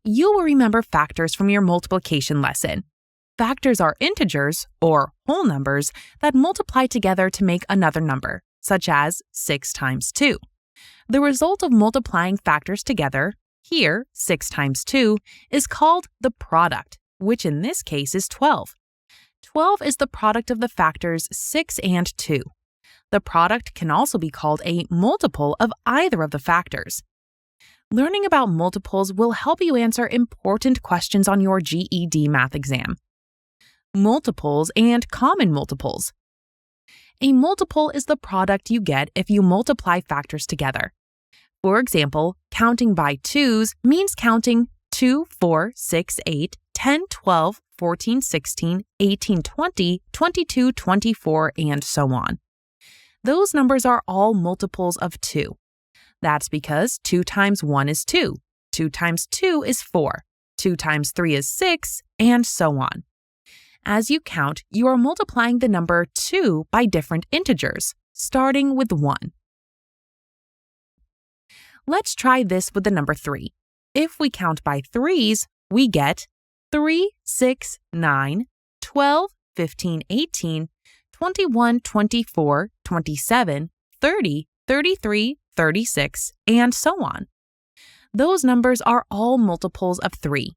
You will remember factors from your multiplication lesson. Factors are integers, or whole numbers, that multiply together to make another number, such as 6 times 2. The result of multiplying factors together, here 6 times 2, is called the product, which in this case is 12. 12 is the product of the factors 6 and 2. The product can also be called a multiple of either of the factors. Learning about multiples will help you answer important questions on your GED Math exam. Multiples and common multiples. A multiple is the product you get if you multiply factors together. For example, counting by twos means counting 2, 4, 6, 8, 10, 12, 14, 16, 18, 20, 22, 24, and so on. Those numbers are all multiples of 2. That's because 2 times 1 is 2, 2 times 2 is 4, 2 times 3 is 6, and so on. As you count, you are multiplying the number 2 by different integers, starting with 1. Let's try this with the number 3. If we count by threes, we get 3, 6, 9, 12, 15, 18, 21, 24, 27, 30, 33, 36, and so on. Those numbers are all multiples of 3.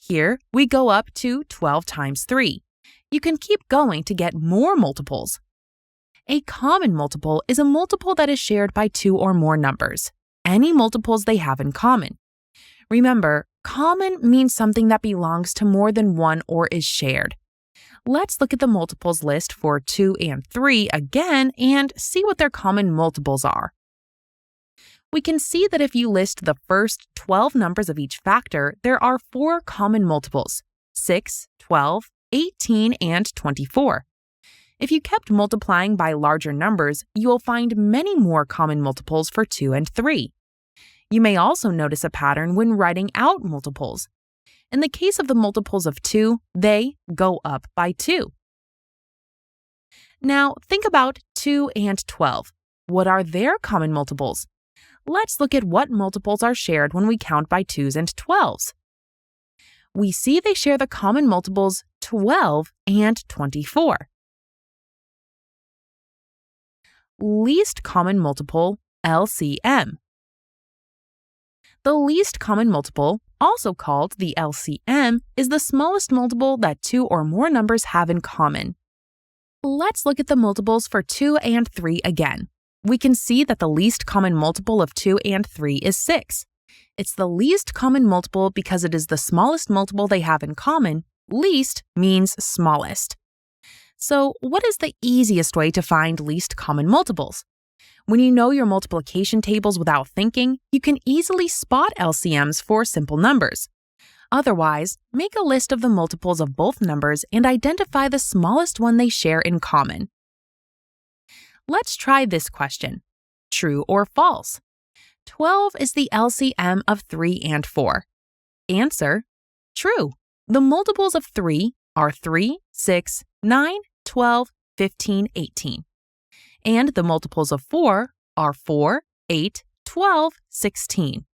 Here, we go up to 12 times 3. You can keep going to get more multiples. A common multiple is a multiple that is shared by 2 or more numbers, any multiples they have in common. Remember, common means something that belongs to more than one or is shared. Let's look at the multiples list for 2 and 3 again and see what their common multiples are. We can see that if you list the first 12 numbers of each factor, there are 4 common multiples: 6, 12, 18, and 24. If you kept multiplying by larger numbers, you will find many more common multiples for 2 and 3. You may also notice a pattern when writing out multiples. In the case of the multiples of 2, they go up by 2. Now, think about 2 and 12. What are their common multiples? Let's look at what multiples are shared when we count by 2s and 12s. We see they share the common multiples 12 and 24. Least common multiple, LCM. The least common multiple, also called the LCM, is the smallest multiple that 2 or more numbers have in common. Let's look at the multiples for 2 and 3 again. We can see that the least common multiple of 2 and 3 is 6. It's the least common multiple because it is the smallest multiple they have in common. Least means smallest. So, what is the easiest way to find least common multiples? When you know your multiplication tables without thinking, you can easily spot LCMs for simple numbers. Otherwise, make a list of the multiples of both numbers and identify the smallest one they share in common. Let's try this question. True or false? 12 is the LCM of 3 and 4. Answer: true. The multiples of 3 are 3, 6, 9, 12, 15, 18. And the multiples of 4 are 4, 8, 12, 16.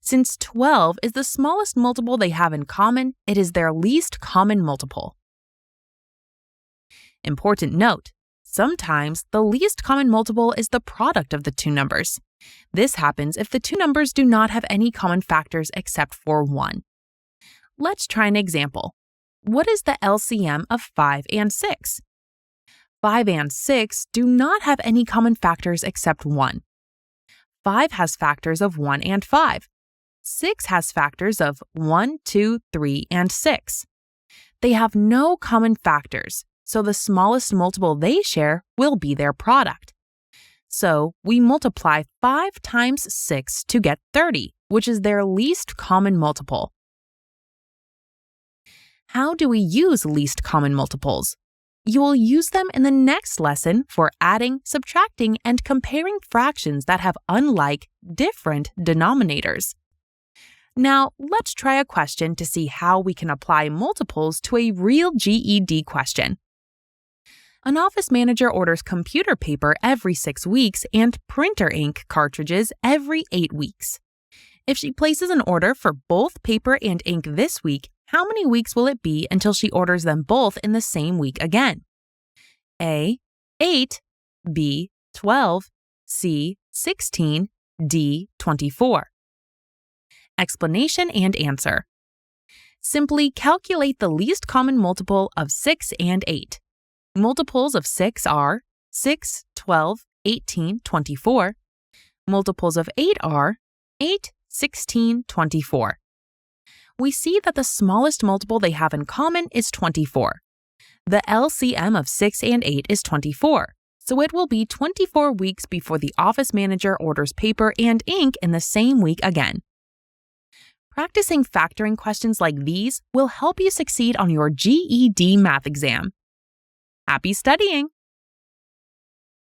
Since 12 is the smallest multiple they have in common, it is their least common multiple. Important note: sometimes the least common multiple is the product of the two numbers. This happens if the two numbers do not have any common factors except for 1. Let's try an example. What is the LCM of 5 and 6? 5 and 6 do not have any common factors except 1. 5 has factors of 1 and 5. 6 has factors of 1, 2, 3, and 6. They have no common factors, so the smallest multiple they share will be their product. So we multiply 5 times 6 to get 30, which is their least common multiple. How do we use least common multiples? You will use them in the next lesson for adding, subtracting, and comparing fractions that have unlike, different denominators. Now, let's try a question to see how we can apply multiples to a real GED question. An office manager orders computer paper every 6 weeks and printer ink cartridges every 8 weeks. If she places an order for both paper and ink this week, how many weeks will it be until she orders them both in the same week again? A. 8, B. 12, C. 16, D. 24. Explanation and answer. Simply calculate the least common multiple of 6 and 8. Multiples of 6 are 6, 12, 18, 24. Multiples of 8 are 8, 16, 24. We see that the smallest multiple they have in common is 24. The LCM of 6 and 8 is 24, so it will be 24 weeks before the office manager orders paper and ink in the same week again. Practicing factoring questions like these will help you succeed on your GED Math exam. Happy studying!